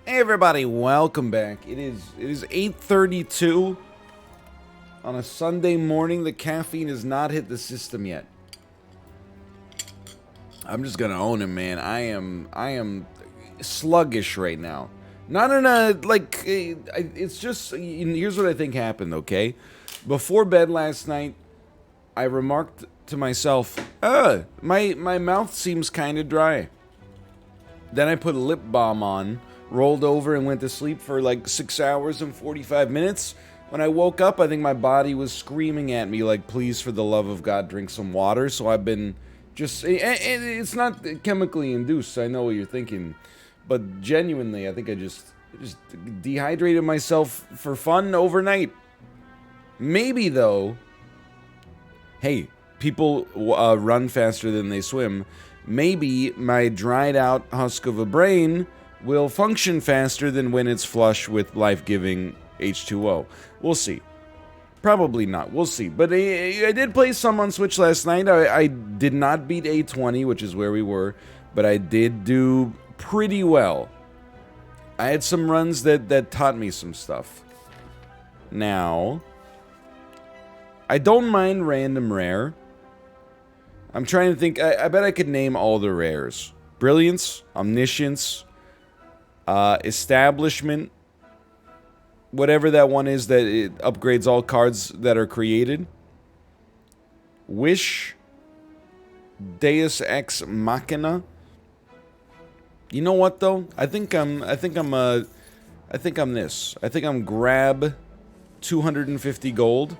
Hey everybody, welcome back. It is 8:32 on a Sunday morning. The caffeine has not hit the system yet. I'm just gonna own it, man. I am sluggish right now. Not in a it's just here's what I think happened. Okay, before bed last night, I remarked to myself, my mouth seems kind of dry. Then I put a lip balm on, rolled over, and went to sleep for like 6 hours and 45 minutes. When I woke up, I think my body was screaming at me like, please, for the love of God, drink some water. So I've been just... It's not chemically induced, I know what you're thinking. But genuinely, I think I just dehydrated myself for fun overnight. Maybe, though... Hey, people run faster than they swim. Maybe my dried out husk of a brain will function faster than when it's flush with life-giving H2O. We'll see. Probably not. We'll see. But I did play some on Switch last night. I did not beat A20, which is where we were, but I did do pretty well. I had some runs that taught me some stuff. Now, I don't mind random rare. I'm trying to think. I bet I could name all the rares. Brilliance, Omniscience, Establishment, whatever that one is that it upgrades all cards that are created. Wish, Deus Ex Machina. You know what though? I think I'm this. I think I'm grab 250 gold.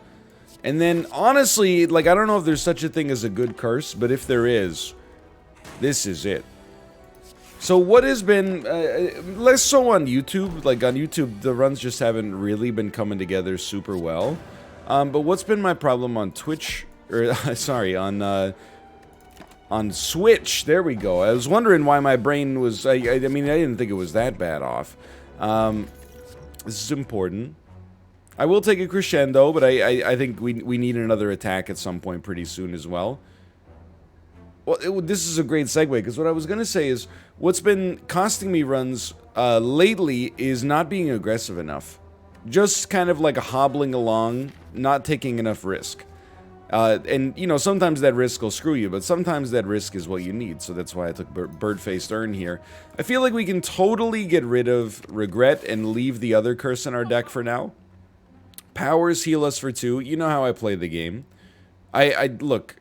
And then, honestly, like, I don't know if there's such a thing as a good curse, but if there is, this is it. So what has been, less so on YouTube, like on YouTube, the runs just haven't really been coming together super well. But what's been my problem on Twitch, or, sorry, on Switch, there we go. I was wondering why my brain was, I mean, I didn't think it was that bad off. This is important. I will take a crescendo, but I think we need another attack at some point pretty soon as well. Well, this is a great segue, because what I was going to say is, what's been costing me runs lately is not being aggressive enough. Just kind of like hobbling along, not taking enough risk. And, you know, sometimes that risk will screw you, but sometimes that risk is what you need, so that's why I took Bird-Faced Urn here. I feel like we can totally get rid of Regret and leave the other curse in our deck for now. Powers heal us for 2. You know how I play the game. Look.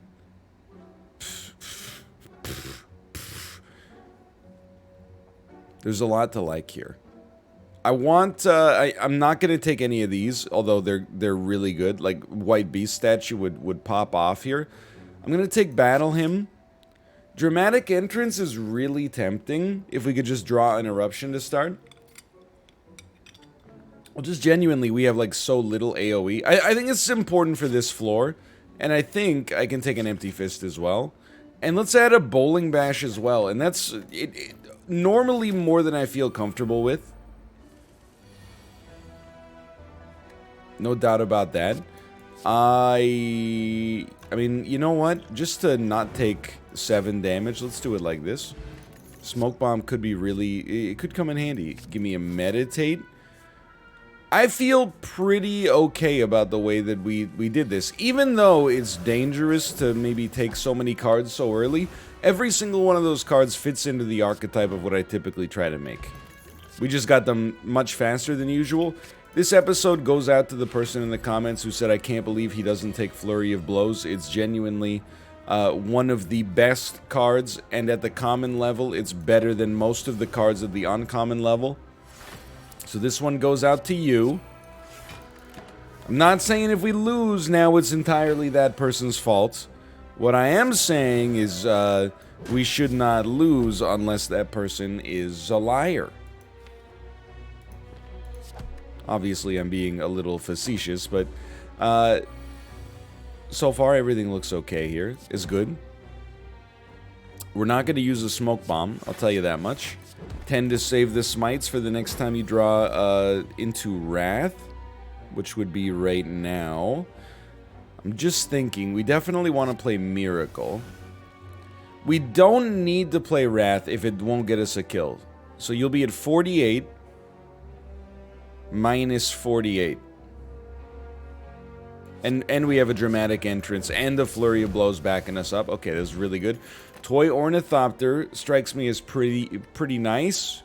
There's a lot to like here. I want, I'm not going to take any of these, although they're really good. Like, White Beast statue would pop off here. I'm going to take Battle Hymn. Dramatic Entrance is really tempting, if we could just draw an Eruption to start. Well, just genuinely, we have, like, so little AoE. I think it's important for this floor, and I think I can take an Empty Fist as well. And let's add a Bowling Bash as well, and that's normally more than I feel comfortable with. No doubt about that. I mean, you know what? Just to not take 7 damage, let's do it like this. Smoke Bomb could be really... It could come in handy. Give me a Meditate. I feel pretty okay about the way that we did this. Even though it's dangerous to maybe take so many cards so early, every single one of those cards fits into the archetype of what I typically try to make. We just got them much faster than usual. This episode goes out to the person in the comments who said, I can't believe he doesn't take Flurry of Blows. It's genuinely one of the best cards, and at the common level, it's better than most of the cards at the uncommon level. So this one goes out to you. I'm not saying if we lose now it's entirely that person's fault. What I am saying is we should not lose unless that person is a liar. Obviously I'm being a little facetious, but so far everything looks okay here. It's good. We're not going to use a Smoke Bomb, I'll tell you that much. Tend to save the smites for the next time you draw into Wrath, which would be right now. I'm just thinking, we definitely want to play Miracle. We don't need to play Wrath if it won't get us a kill. So you'll be at 48. minus 48. And we have a dramatic entrance and the flurry of blows backing us up. Okay, that's really good. Toy Ornithopter strikes me as pretty nice.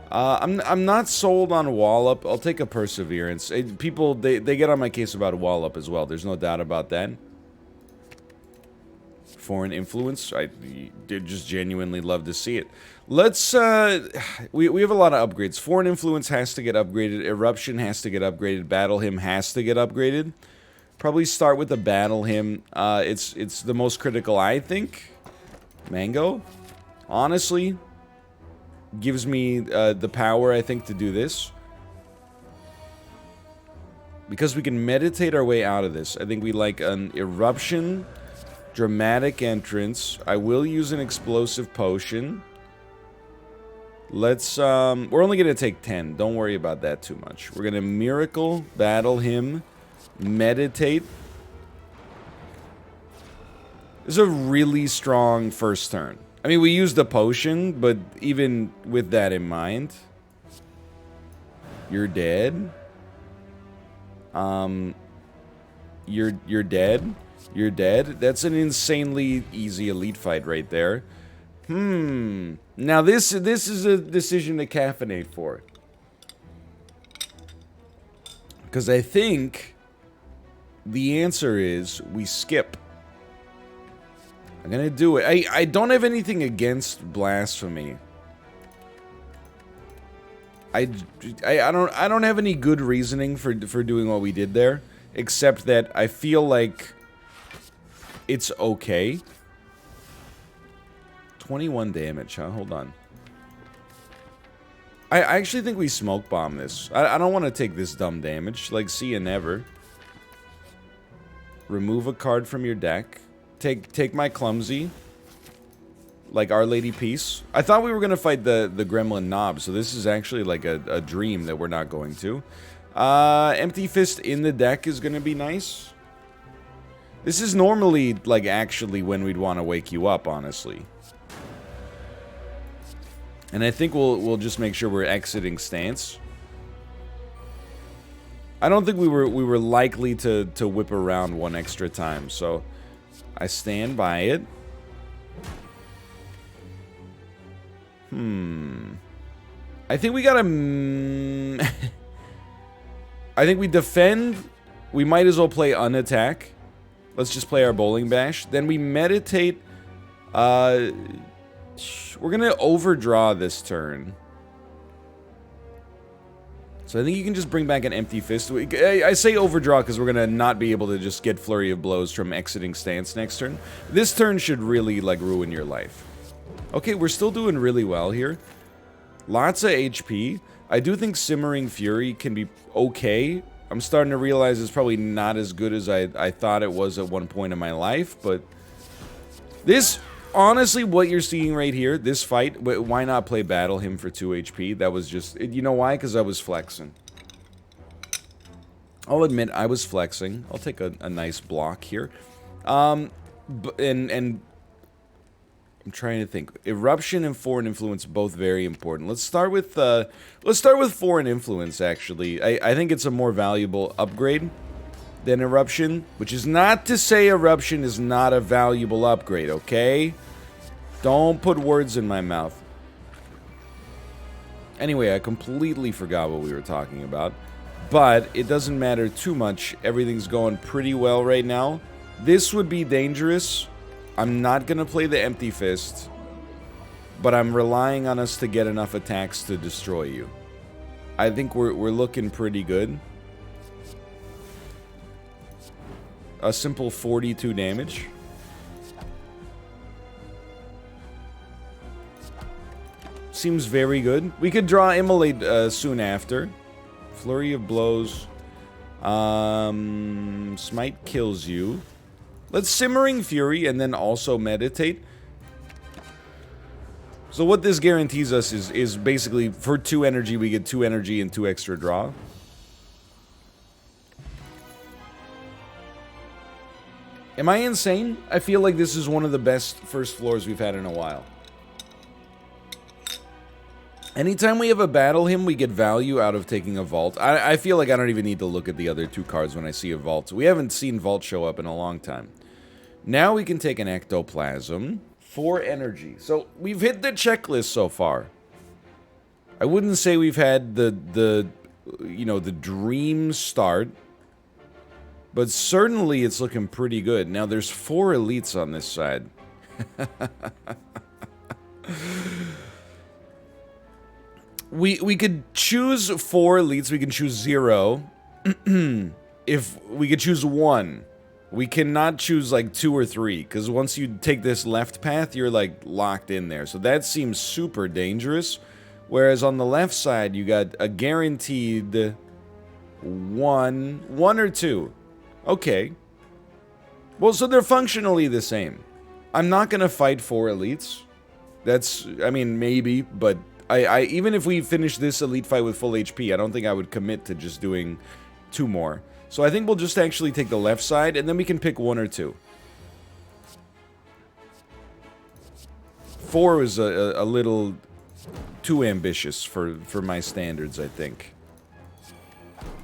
I'm not sold on Wallop. I'll take a Perseverance. People, they get on my case about Wallop as well. There's no doubt about that. Foreign Influence. I did just genuinely love to see it. Let's, we have a lot of upgrades. Foreign Influence has to get upgraded. Eruption has to get upgraded. Battle Hymn has to get upgraded. Probably start with the Battle Hymn. It's the most critical, I think. Mango, honestly, gives me the power, I think, to do this. Because we can meditate our way out of this. I think we like an Eruption, dramatic entrance. I will use an explosive potion. Let's, we're only going to take 10. Don't worry about that too much. We're going to Miracle, Battle Hymn, meditate. This is a really strong first turn. I mean, we used the potion, but even with that in mind, you're dead. You're dead. You're dead. That's an insanely easy elite fight right there. Now this is a decision to caffeinate for. Because I think the answer is we skip. I'm gonna do it. I don't have anything against blasphemy. I don't have any good reasoning for doing what we did there, except that I feel like it's okay. 21 damage, huh? Hold on. I actually think we smoke bomb this. I don't want to take this dumb damage. Like, see ya never. Remove a card from your deck. Take my Clumsy. Like Our Lady Peace. I thought we were going to fight the Gremlin Knob, so this is actually like a dream that we're not going to. Empty Fist in the deck is going to be nice. This is normally, like, actually when we'd want to wake you up, honestly. And I think we'll just make sure we're exiting stance. I don't think we were likely to whip around one extra time, so I stand by it. I think we gotta... I think we defend. We might as well play unattack. Let's just play our Bowling Bash. Then we meditate. We're gonna overdraw this turn. So I think you can just bring back an Empty Fist. I say overdraw because we're gonna not be able to just get Flurry of Blows from exiting stance next turn. This turn should really, like, ruin your life. Okay, we're still doing really well here. Lots of HP. I do think Simmering Fury can be okay. I'm starting to realize it's probably not as good as I thought it was at one point in my life, but this, honestly, what you're seeing right here, this fight, why not play Battle Hymn for 2 HP? That was just, you know why? Because I was flexing. I'll admit I was flexing. I'll take a nice block here. And I'm trying to think. Eruption and Foreign Influence, both very important. Let's start with Foreign Influence, actually. I think it's a more valuable upgrade than Eruption, which is not to say Eruption is not a valuable upgrade, okay? Don't put words in my mouth. Anyway, I completely forgot what we were talking about, but it doesn't matter too much. Everything's going pretty well right now. This would be dangerous. I'm not going to play the Empty Fist, but I'm relying on us to get enough attacks to destroy you. I think we're looking pretty good. A simple 42 damage. Seems very good. We could draw Immolate soon after. Flurry of Blows. Smite kills you. Let's Simmering Fury and then also meditate. So what this guarantees us is basically for 2 energy, we get 2 energy and 2 extra draw. Am I insane? I feel like this is one of the best first floors we've had in a while. Anytime we have a battle him, we get value out of taking a vault. I feel like I don't even need to look at the other 2 cards when I see a vault. We haven't seen vault show up in a long time. Now we can take an ectoplasm. 4 energy. So we've hit the checklist so far. I wouldn't say we've had the you know, the dream start, but certainly it's looking pretty good. Now there's 4 elites on this side. We could choose 4 elites. We can choose 0. If we could choose 1. We cannot choose like 2 or 3, because once you take this left path, you're like locked in there. So that seems super dangerous. Whereas on the left side, you got a guaranteed 1 or 2. Okay. Well, so they're functionally the same. I'm not gonna fight 4 elites. That's, I mean, maybe, but I even if we finish this elite fight with full HP, I don't think I would commit to just doing 2 more. So I think we'll just actually take the left side, and then we can pick 1 or 2. 4 is a little too ambitious for my standards, I think.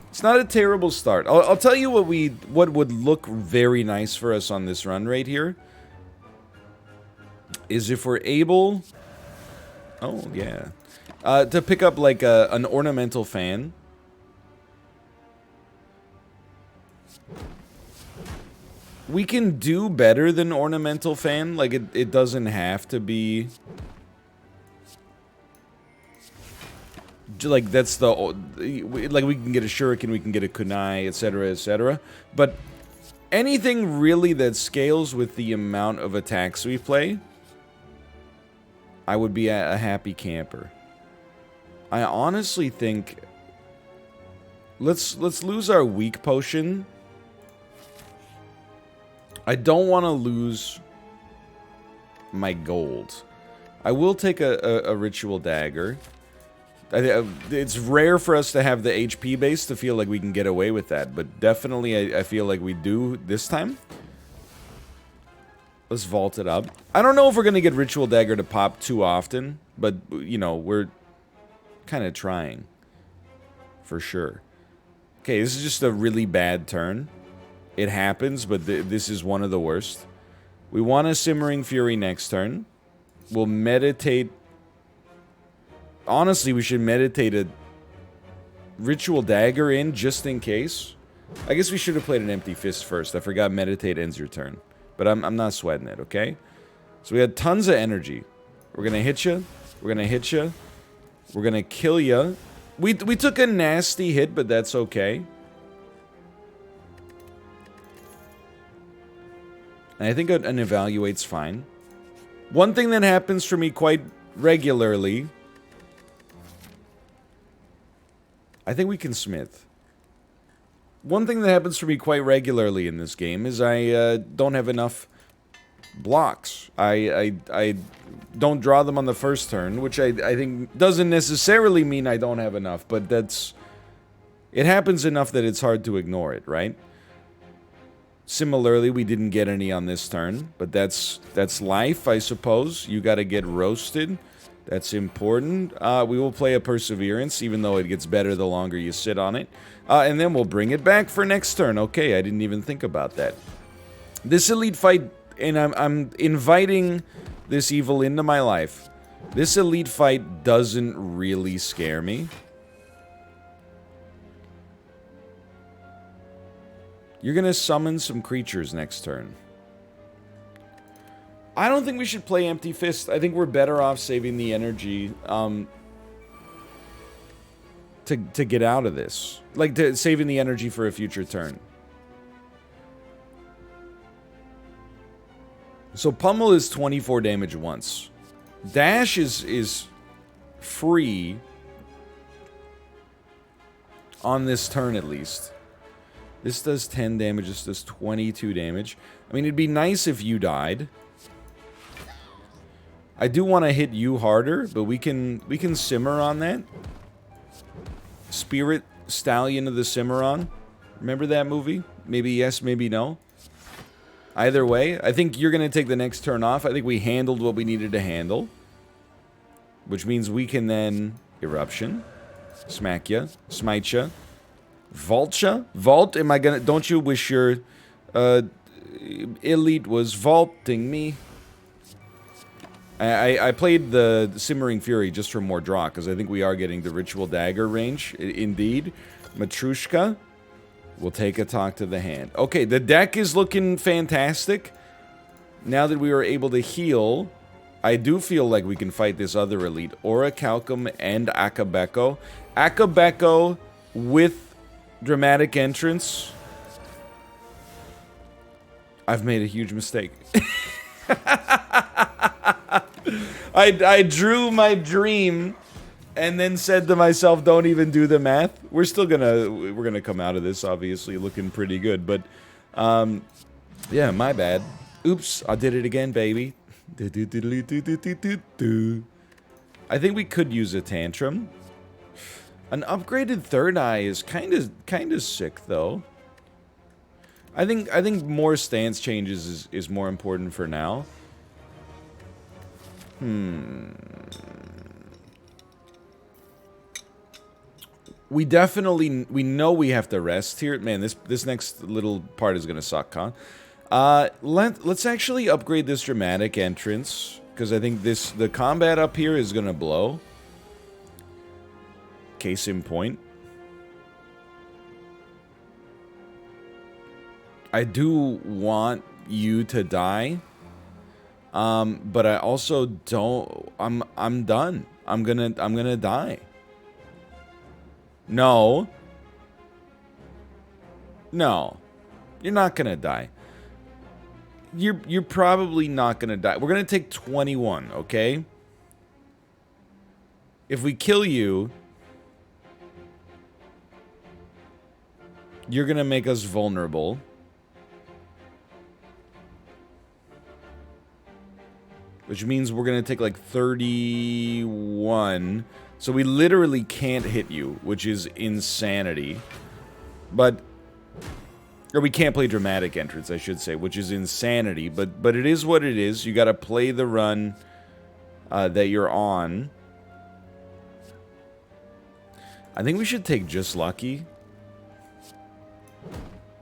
It's not a terrible start. I'll tell you what would look very nice for us on this run right here. Is if we're able... Oh, yeah. To pick up like an ornamental fan. We can do better than ornamental fan. Like, it doesn't have to be... Like, that's the... Like, we can get a shuriken, we can get a kunai, etc., etc. But anything really that scales with the amount of attacks we play, I would be a happy camper. I honestly think... Let's lose our weak potion. I don't want to lose my gold. I will take a ritual dagger. It's rare for us to have the HP base to feel like we can get away with that, but definitely I feel like we do this time. Let's vault it up. I don't know if we're going to get ritual dagger to pop too often, but, you know, we're kind of trying. For sure. Okay, this is just a really bad turn. It happens, but this is one of the worst. We want a Simmering Fury next turn. We'll meditate. Honestly, we should meditate a Ritual Dagger in just in case. I guess we should have played an Empty Fist first. I forgot meditate ends your turn. But I'm not sweating it, okay? So we had tons of energy. We're going to hit you. We're going to hit you. We're going to kill you. We took a nasty hit, but that's okay. And I think an evaluate's fine. One thing that happens for me quite regularly... I think we can smith. One thing that happens for me quite regularly in this game is I don't have enough blocks. I don't draw them on the first turn, which I think doesn't necessarily mean I don't have enough, but that's... It happens enough that it's hard to ignore it, right? Similarly, we didn't get any on this turn, but that's life, I suppose. You gotta get roasted. That's important. We will play a Perseverance, even though it gets better the longer you sit on it. And then we'll bring it back for next turn. Okay, I didn't even think about that. This elite fight, and I'm inviting this evil into my life. This elite fight doesn't really scare me. You're gonna summon some creatures next turn. I don't think we should play Empty Fist. I think we're better off saving the energy to get out of this. Like, saving the energy for a future turn. So Pummel is 24 damage once. Dash is free on this turn at least. This does 10 damage, this does 22 damage. I mean, it'd be nice if you died. I do want to hit you harder, but we can simmer on that. Spirit Stallion of the Cimarron. Remember that movie? Maybe yes, maybe no. Either way, I think you're going to take the next turn off. I think we handled what we needed to handle. which means we can then Eruption, smack ya, smite ya, vault ya. Vault? Am I gonna? Don't you wish your elite was vaulting me? I played the Simmering Fury just for more draw, because I think we are getting the Ritual Dagger range. Indeed. Matrushka. We'll take a talk to the hand. Okay, the deck is looking fantastic. Now that we are able to heal, I do feel like we can fight this other elite. Orichalcum and Akabeko. Akabeko with Dramatic Entrance. I've made a huge mistake. I drew my dream and then said to myself, don't even do the math. We're gonna come out of this obviously looking pretty good, but yeah, my bad. Oops, I did it again, baby. I think we could use a Tantrum. An upgraded Third Eye is kind of sick though. I think more stance changes is more important for now. We know we have to rest here. Man, this next little part is gonna suck, huh? Let's actually upgrade this Dramatic Entrance, because I think the combat up here is gonna blow. Case in point. I do want you to die. But I also don't. I'm done. I'm gonna die. No. No. You're not gonna die. You're probably not gonna die. We're gonna take 21, okay? If we kill you, you're gonna make us vulnerable. Which means we're gonna take like 31. So we literally can't hit you, which is insanity. But... Or we can't play Dramatic Entrance, I should say, which is insanity. But it is what it is. You gotta play the run that you're on. I think we should take Just Lucky.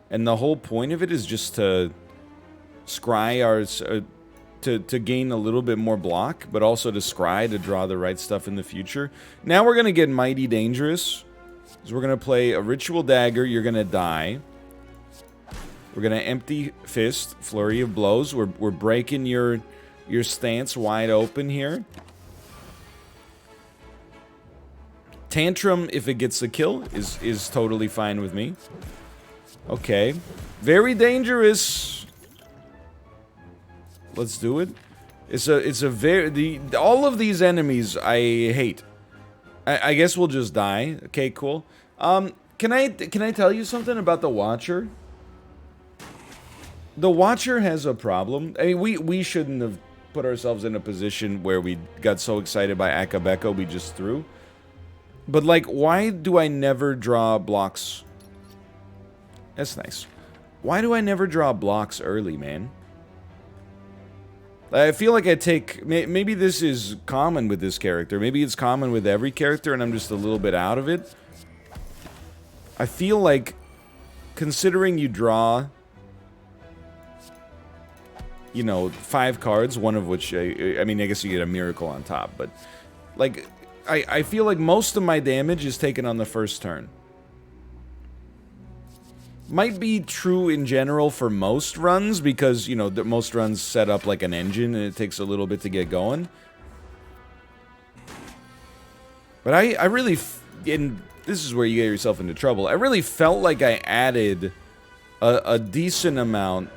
And the whole point of it is just to scry our... To gain a little bit more block, but also to scry to draw the right stuff in the future. Now we're going to get mighty dangerous. So we're going to play a Ritual Dagger, you're going to die. We're going to Empty Fist, Flurry of Blows. We're breaking your stance wide open here. Tantrum, if it gets the kill, is totally fine with me. Okay. Very dangerous. Let's do it. It's a very... all of these enemies I hate. I guess we'll just die. Okay, cool. Can I tell you something about the Watcher? The Watcher has a problem. I mean, we shouldn't have put ourselves in a position where we got so excited by Akabeko we just threw. But, like, why do I never draw blocks? That's nice. Why do I never draw blocks early, man? I feel like I take... Maybe this is common with this character. Maybe it's common with every character and I'm just a little bit out of it. I feel like, considering you draw... You know, 5 cards, one of which... I mean, I guess you get a miracle on top, but... Like, I feel like most of my damage is taken on the first turn. Might be true in general for most runs, because, you know, most runs set up like an engine and it takes a little bit to get going. But I really, and this is where you get yourself into trouble, I really felt like I added a decent amount.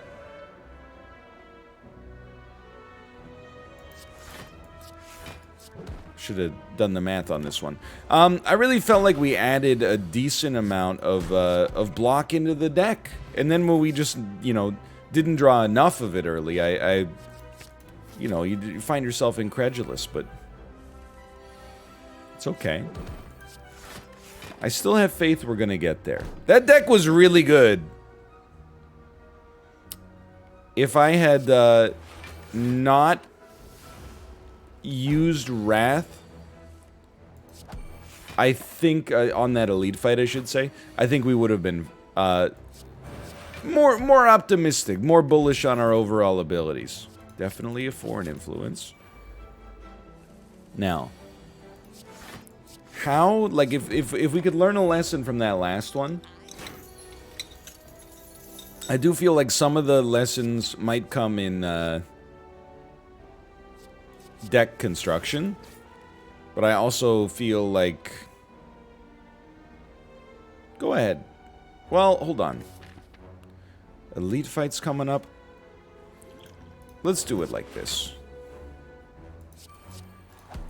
Should have done the math on this one. I really felt like we added a decent amount of block into the deck. And then when we just, you know, didn't draw enough of it early, you know, you find yourself incredulous, but it's okay. I still have faith we're gonna get there. That deck was really good. If I had not used Wrath I think, on that elite fight, I should say, I think we would have been more optimistic, more bullish on our overall abilities. Definitely a foreign influence. Now, how, like, if we could learn a lesson from that last one, I do feel like some of the lessons might come in deck construction, but I also feel like... Go ahead. Well, hold on. Elite fight's coming up. Let's do it like this.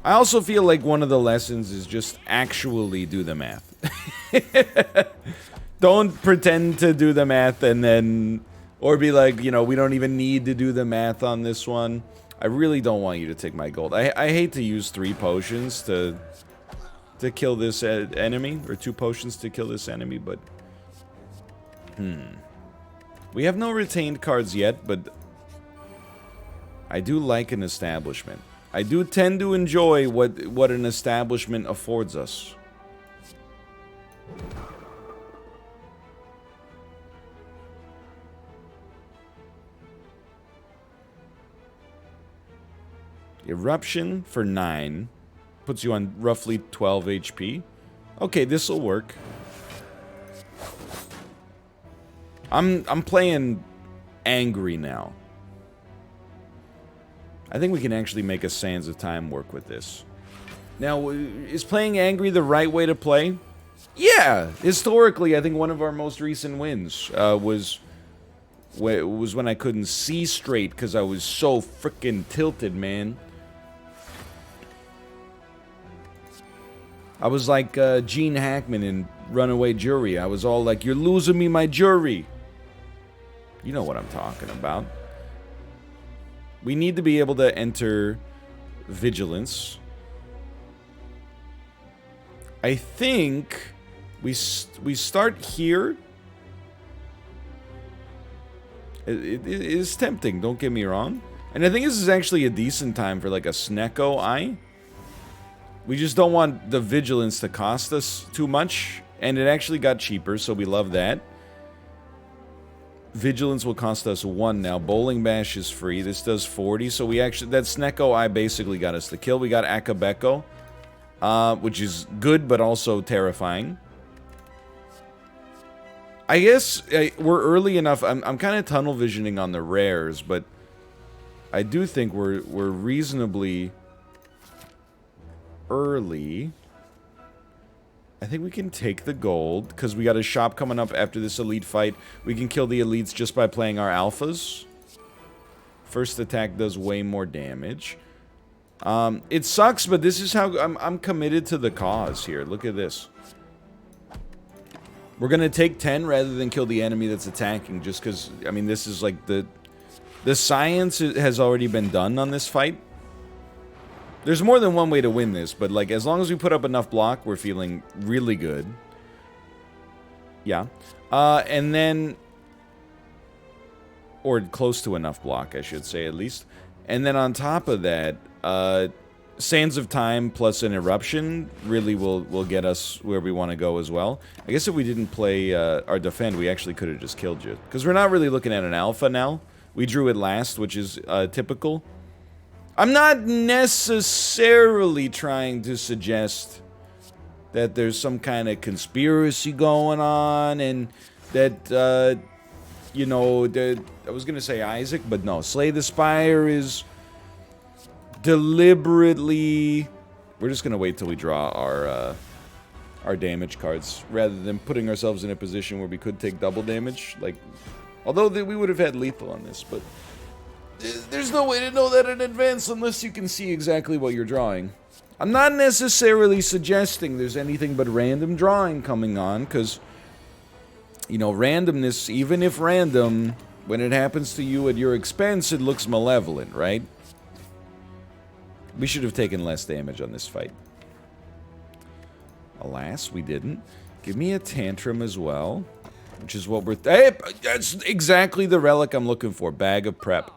I also feel like one of the lessons is just actually do the math. Don't pretend to do the math and then... Or be like, you know, we don't even need to do the math on this one. I really don't want you to take my gold. I hate to use 3 potions to kill this enemy. Or 2 potions to kill this enemy, but... We have no retained cards yet, but... I do like an establishment. I do tend to enjoy what an establishment affords us. Eruption for 9 puts you on roughly 12 HP. Okay, this'll work. I'm playing angry now. I think we can actually make a Sands of Time work with this. Now, is playing angry the right way to play? Yeah! Historically, I think one of our most recent wins was when I couldn't see straight because I was so freaking tilted, man. I was like Gene Hackman in Runaway Jury. I was all like, you're losing me my jury. You know what I'm talking about. We need to be able to enter Vigilance. I think we start here. It is tempting, don't get me wrong. And I think this is actually a decent time for like a Snecko Eye. We just don't want the Vigilance to cost us too much. And it actually got cheaper, so we love that. Vigilance will cost us 1 now. Bowling Bash is free. This does 40, so we actually... That Snecko Eye basically got us the kill. We got Akabeko, which is good, but also terrifying. I guess we're early enough. I'm kind of tunnel visioning on the rares, but I do think we're reasonably early. I think we can take the gold, because we got a shop coming up after this elite fight. We can kill the elites just by playing our alphas. First attack does way more damage. It sucks, but this is how... I'm committed to the cause here. Look at this. We're going to take 10 rather than kill the enemy that's attacking, just because... I mean, this is like the science has already been done on this fight. There's more than one way to win this, but like as long as we put up enough block, we're feeling really good. Yeah. And then... Or close to enough block, I should say, at least. And then on top of that, Sands of Time plus an Eruption really will get us where we want to go as well. I guess if we didn't play our Defend, we actually could have just killed you. Because we're not really looking at an Alpha now. We drew it last, which is typical. I'm not necessarily trying to suggest that there's some kind of conspiracy going on and that, you know, I was going to say Isaac, but no. Slay the Spire is deliberately... We're just going to wait till we draw our damage cards rather than putting ourselves in a position where we could take double damage. Like, although we would have had lethal on this, but... There's no way to know that in advance unless you can see exactly what you're drawing. I'm not necessarily suggesting there's anything but random drawing coming on, because, you know, randomness, even if random, when it happens to you at your expense, it looks malevolent, right? We should have taken less damage on this fight. Alas, we didn't. Give me a Tantrum as well, which is what we're... Hey, that's exactly the relic I'm looking for. Bag of Prep.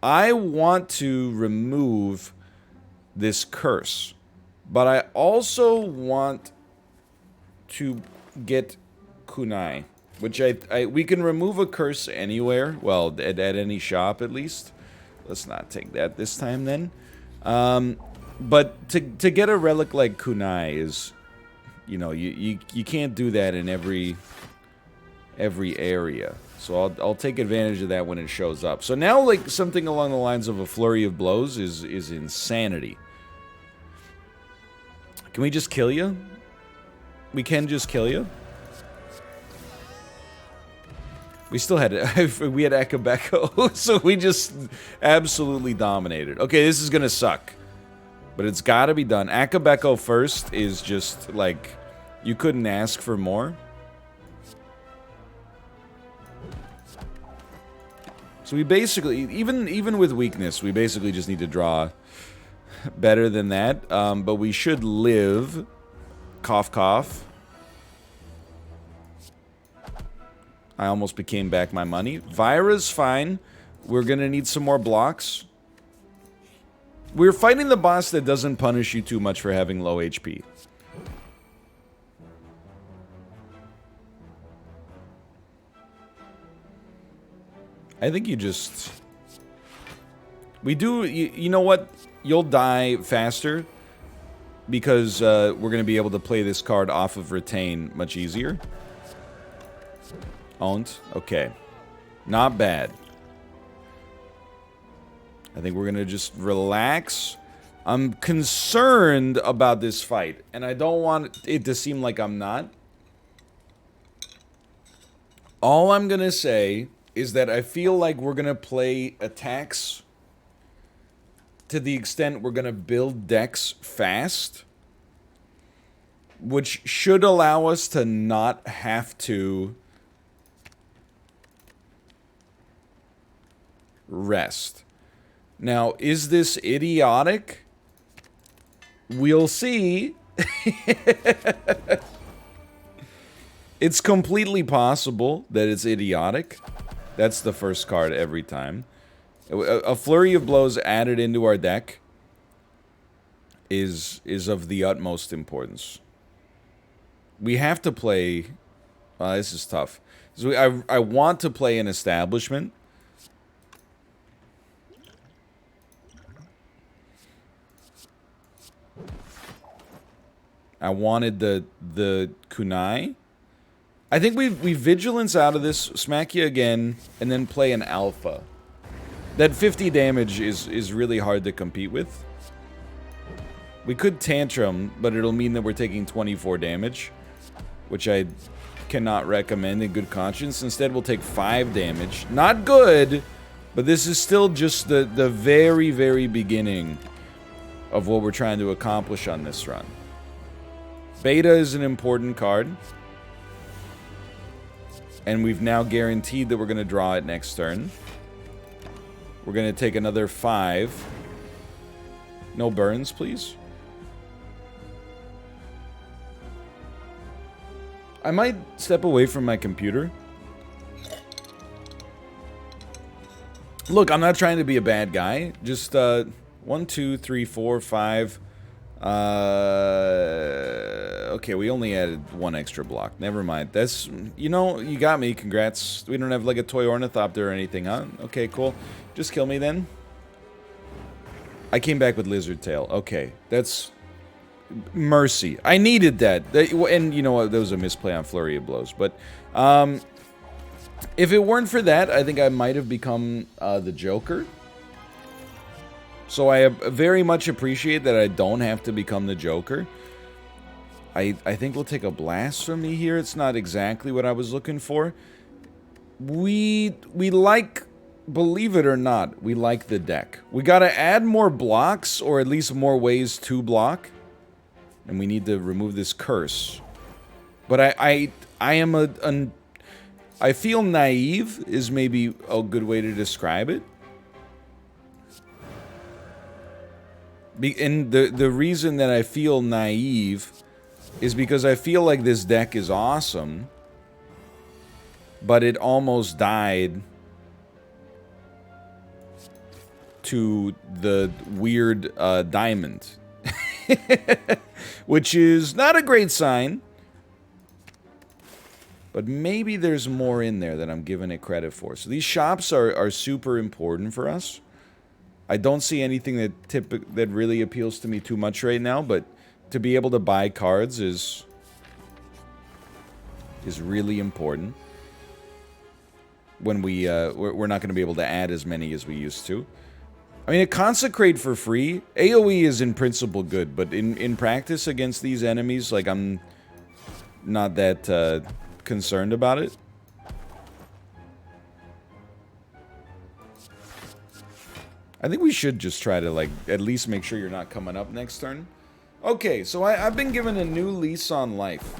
I want to remove this curse But I also want to get kunai, which we can remove a curse anywhere. Well, at any shop at least. Let's not take that this time then. But to get a relic like kunai is, you know, you can't do that in every area. So I'll take advantage of that when it shows up. So now, like, something along the lines of a flurry of blows is insanity. Can we just kill you? We can just kill you? We still had we had Akabeko, so we just absolutely dominated. Okay, this is gonna suck. But it's gotta be done. Akabeko first is just, like, you couldn't ask for more. So we basically, even with weakness, we basically just need to draw better than that. But we should live. Cough, cough. I almost became back my money. Vira's fine. We're gonna need some more blocks. We're fighting the boss that doesn't punish you too much for having low HP. I think you just... We do... You know what? You'll die faster because we're going to be able to play this card off of Retain much easier. Owned. Okay. Not bad. I think we're going to just relax. I'm concerned about this fight, and I don't want it to seem like I'm not. All I'm going to say is that I feel like we're going to play attacks to the extent we're going to build decks fast, which should allow us to not have to rest. Now, is this idiotic? We'll see. It's completely possible that it's idiotic. That's the first card every time. A flurry of blows added into our deck is of the utmost importance. We have to play... this is tough. So I want to play an establishment. I wanted the kunai. I think we vigilance out of this, smack you again, and then play an alpha. That 50 damage is really hard to compete with. We could tantrum, but it'll mean that we're taking 24 damage, which I cannot recommend in good conscience. Instead, we'll take 5 damage. Not good, but this is still just the very, very beginning of what we're trying to accomplish on this run. Beta is an important card. And we've now guaranteed that we're going to draw it next turn. We're going to take another 5. No burns, please. I might step away from my computer. Look, I'm not trying to be a bad guy. Just, 1, 2, 3, 4, 5... okay, we only added 1 extra block. Never mind. That's, you know, you got me. Congrats. We don't have, like, a toy ornithopter or anything, huh? Okay, cool. Just kill me, then. I came back with lizard tail. Okay, that's... mercy. I needed that. And, you know what, that was a misplay on flurry of blows. But, if it weren't for that, I think I might have become, the Joker. So I very much appreciate that I don't have to become the Joker. I think we'll take a blasphemy here. It's not exactly what I was looking for. We like, believe it or not, we like the deck. We gotta add more blocks, or at least more ways to block. And we need to remove this curse. But I am I feel naive is maybe a good way to describe it. And the reason that I feel naive is because I feel like this deck is awesome, but it almost died to the weird diamond. Which is not a great sign. But maybe there's more in there than I'm giving it credit for. So these shops are super important for us. I don't see anything that really appeals to me too much right now, but to be able to buy cards is really important. When we're not going to be able to add as many as we used to. I mean, a Consecrate for free, AoE is in principle good, but in practice against these enemies, like, I'm not that concerned about it. I think we should just try to, like, at least make sure you're not coming up next turn. Okay, so I've been given a new lease on life.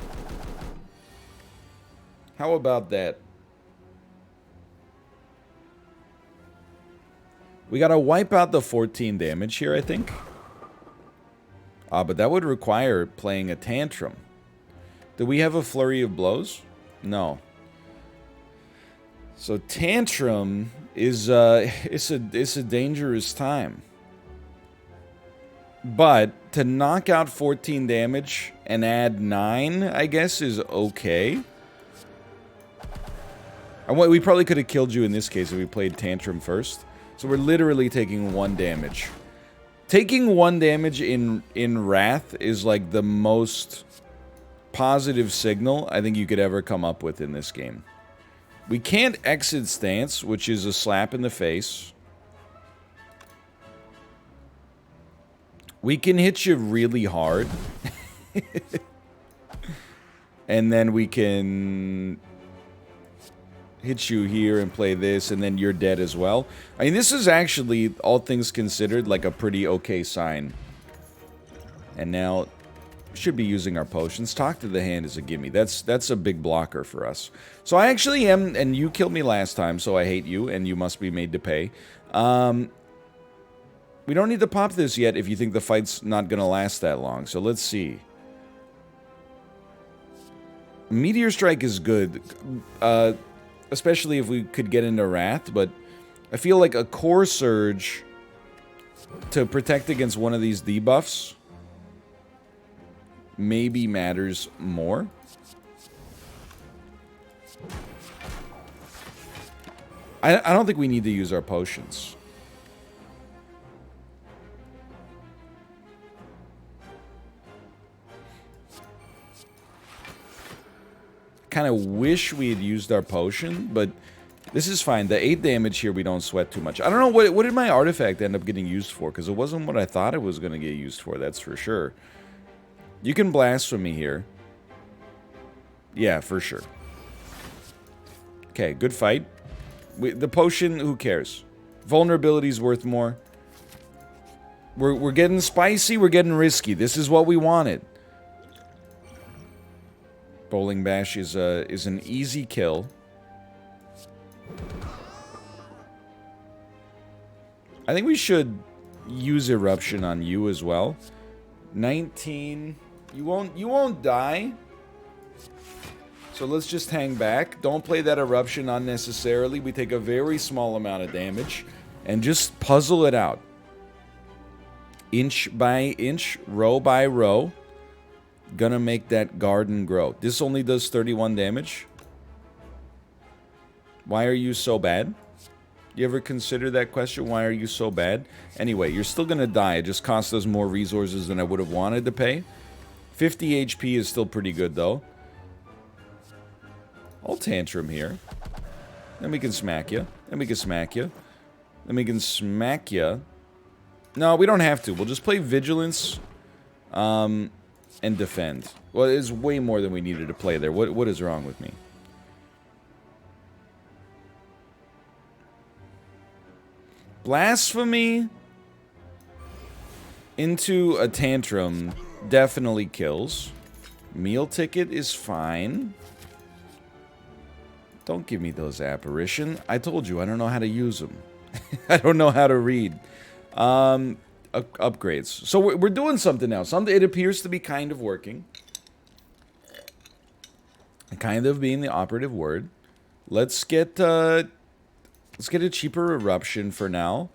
How about that? We gotta wipe out the 14 damage here, I think. But that would require playing a Tantrum. Do we have a Flurry of Blows? No. So Tantrum is it's a dangerous time. But to knock out 14 damage and add 9, I guess, is okay. We probably could have killed you in this case if we played Tantrum first. So we're literally taking 1 damage. Taking 1 damage in Wrath is like the most positive signal I think you could ever come up with in this game. We can't exit stance, which is a slap in the face. We can hit you really hard. And then we can hit you here and play this, and then you're dead as well. I mean, this is actually, all things considered, like a pretty okay sign. And now, we should be using our potions. Talk to the Hand is a gimme. That's a big blocker for us. So I actually am, and you killed me last time, so I hate you, and you must be made to pay. We don't need to pop this yet if you think the fight's not gonna last that long. So let's see. Meteor Strike is good. Especially if we could get into Wrath, but I feel like a Core Surge to protect against one of these debuffs maybe matters more. I don't think we need to use our potions. Kind of wish we had used our potion, but this is fine. The 8 damage here we don't sweat too much. I don't know, what did my artifact end up getting used for? Because it wasn't what I thought it was going to get used for, that's for sure. You can blasphemy here. Yeah, for sure. Okay, good fight. The potion, who cares? Vulnerability's worth more. We're getting spicy, we're getting risky. This is what we wanted. Bowling Bash is an easy kill. I think we should use Eruption on you as well. 19. You won't die. So let's just hang back. Don't play that Eruption unnecessarily. We take a very small amount of damage and just puzzle it out. Inch by inch, row by row. Gonna make that garden grow. This only does 31 damage. Why are you so bad? You ever consider that question? Why are you so bad? Anyway, you're still gonna die. It just cost us more resources than I would have wanted to pay. 50 HP is still pretty good, though. I'll Tantrum here. Then we can smack you. Then we can smack you. Then we can smack you. No, we don't have to. We'll just play Vigilance. And defend. Well, it's way more than we needed to play there. What is wrong with me? Blasphemy into a Tantrum definitely kills. Meal Ticket is fine. Don't give me those Apparition. I told you, I don't know how to use them. I don't know how to read. Upgrades. So we're doing something now. It appears to be kind of working. Kind of being the operative word. Let's get a cheaper Eruption for now.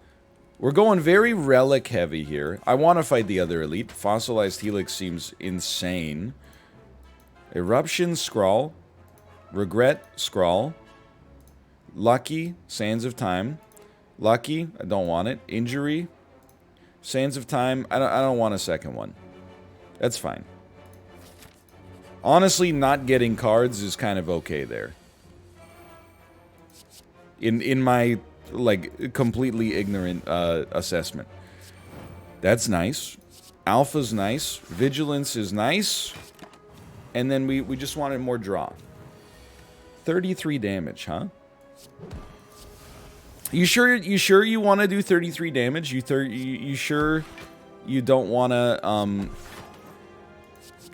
We're going very relic heavy here. I want to fight the other elite. Fossilized Helix seems insane. Eruption, Scrawl. Regret, Scrawl. Lucky, Sands of Time. Lucky, I don't want it. Injury, Sands of Time. I don't want a second one. That's fine. Honestly, not getting cards is kind of okay there. In my, like, completely ignorant assessment. That's nice. Alpha's nice. Vigilance is nice. And then we just wanted more draw. 33 damage, huh? You sure you want to do 33 damage? You sure you don't want to,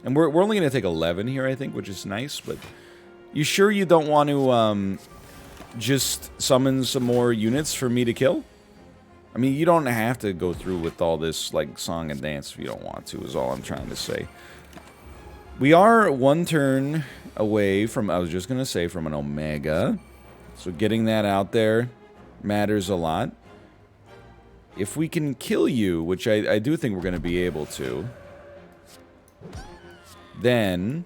and we're only going to take 11 here, I think, which is nice, but you sure you don't want to, just summon some more units for me to kill? I mean, you don't have to go through with all this, like, song and dance if you don't want to, is all I'm trying to say. We are one turn away from, I was just going to say, from an Omega. So getting that out there matters a lot. If we can kill you, which I do think we're going to be able to, then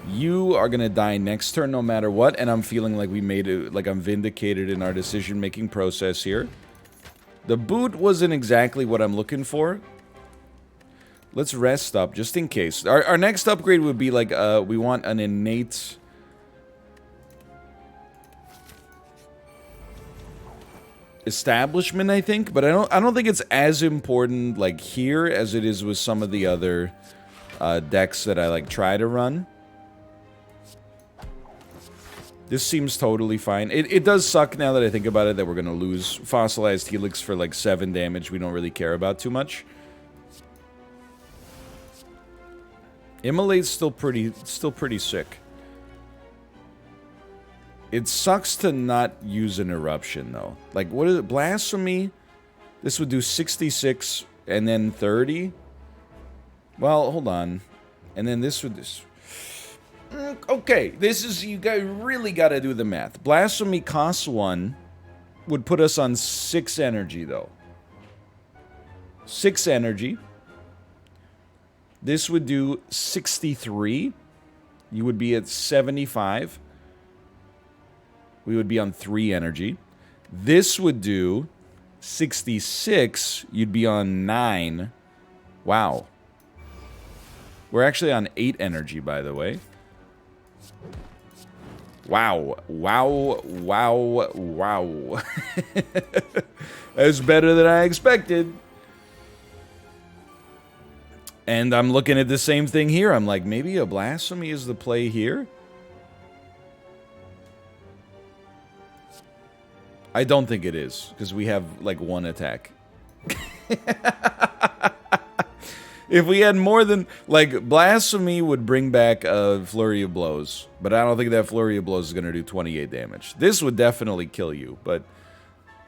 you are going to die next turn no matter what, and I'm feeling like we made it, like I'm vindicated in our decision-making process here. The boot wasn't exactly what I'm looking for. Let's rest up, just in case. Our next upgrade would be like, we want an innate... establishment, I think, but I don't think it's as important, like, here as it is with some of the other decks that I, like, try to run. This seems totally fine. It does suck now that I think about it that we're gonna lose Fossilized Helix for, like, 7 damage we don't really care about too much. Immolate's still pretty sick. It sucks to not use an Eruption, though. Like, what is it? Blasphemy? This would do 66 and then 30? Well, hold on. And then this would... Okay, this is... You guys really gotta do the math. Blasphemy costs 1. Would put us on 6 energy, though. 6 energy. This would do 63. You would be at 75. We would be on 3 energy. This would do 66. You'd be on 9. Wow. We're actually on 8 energy, by the way. Wow. Wow. Wow. Wow. That's better than I expected. And I'm looking at the same thing here. I'm like, maybe a Blasphemy is the play here? I don't think it is, because we have, like, 1 attack. If we had more than... Like, Blasphemy would bring back a Flurry of Blows, but I don't think that Flurry of Blows is going to do 28 damage. This would definitely kill you, but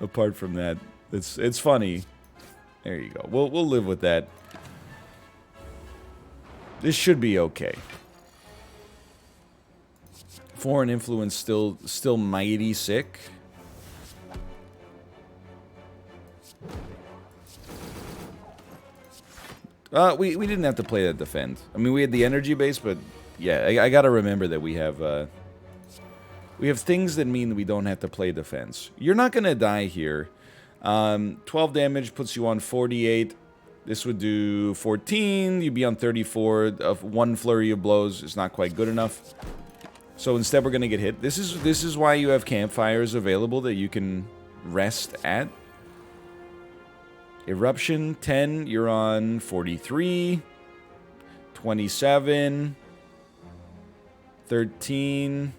apart from that, it's funny. There you go. We'll live with that. This should be okay. Foreign Influence still mighty sick. We didn't have to play that defend. I mean, we had the energy base, but yeah, I gotta remember that we have things that mean that we don't have to play defense. You're not gonna die here. 12 damage puts you on 48. This would do 14. You'd be on 34. Of 1 flurry of blows is not quite good enough. So instead, we're gonna get hit. This is why you have campfires available that you can rest at. Eruption, 10, you're on 43, 27, 13.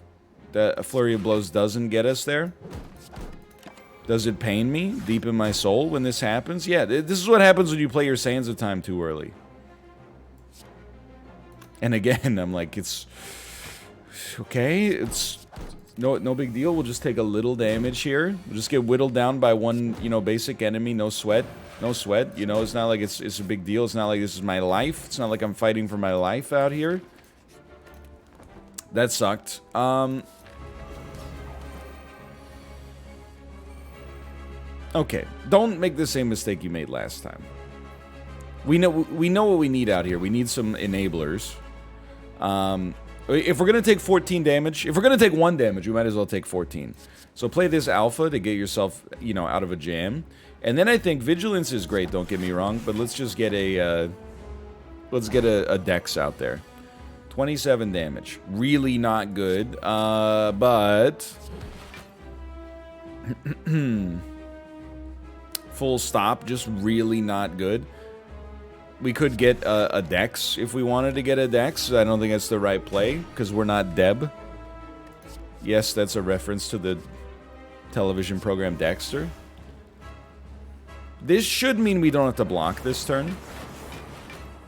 A Flurry of Blows doesn't get us there. Does it pain me deep in my soul when this happens? Yeah, this is what happens when you play your Sands of Time too early. And again, I'm like, it's... Okay, it's... No big deal. We'll just take a little damage here. We'll just get whittled down by 1, you know, basic enemy. No sweat. No sweat. You know, it's not like it's a big deal. It's not like this is my life. It's not like I'm fighting for my life out here. That sucked. Okay, don't make the same mistake you made last time. We know what we need out here. We need some enablers. If we're going to take 14 damage, if we're going to take 1 damage, we might as well take 14. So play this alpha to get yourself, you know, out of a jam. And then I think Vigilance is great, don't get me wrong, but let's just get a Dex out there. 27 damage. Really not good, but... Full stop, just really not good. We could get a Dex if we wanted to get a Dex. I don't think that's the right play, because we're not Deb. Yes, that's a reference to the television program Dexter. This should mean we don't have to block this turn.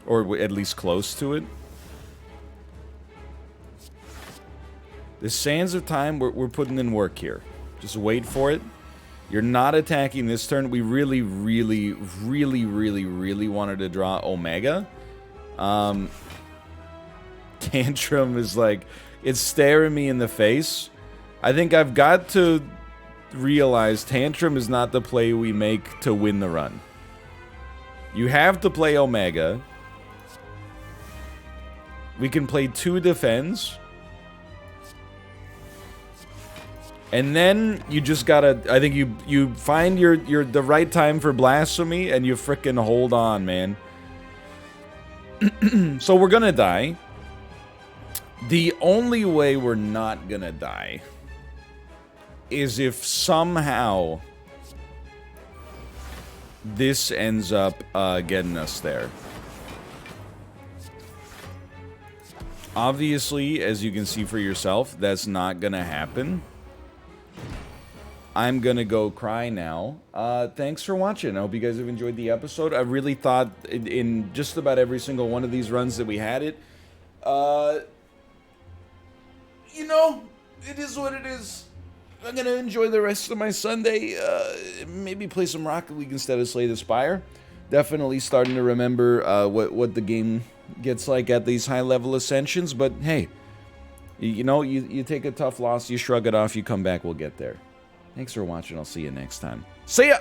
Or at least close to it. The Sands of Time, we're putting in work here. Just wait for it. You're not attacking this turn. We really, really, really, really, really wanted to draw Omega. Tantrum is like, it's staring me in the face. I think I've got to realize Tantrum is not the play we make to win the run. You have to play Omega. We can play 2 defends. And then you just gotta, I think you find the right time for Blasphemy and you frickin' hold on, man. So we're gonna die. The only way we're not gonna die is if somehow this ends up getting us there. Obviously, as you can see for yourself, that's not gonna happen. I'm gonna go cry now. Thanks for watching. I hope you guys have enjoyed the episode. I really thought in just about every single one of these runs that we had it. You know, it is what it is. I'm gonna enjoy the rest of my Sunday. Maybe play some Rocket League instead of Slay the Spire. Definitely starting to remember what the game gets like at these high-level ascensions. But hey, you know, you take a tough loss, you shrug it off, you come back, we'll get there. Thanks for watching. I'll see you next time. See ya!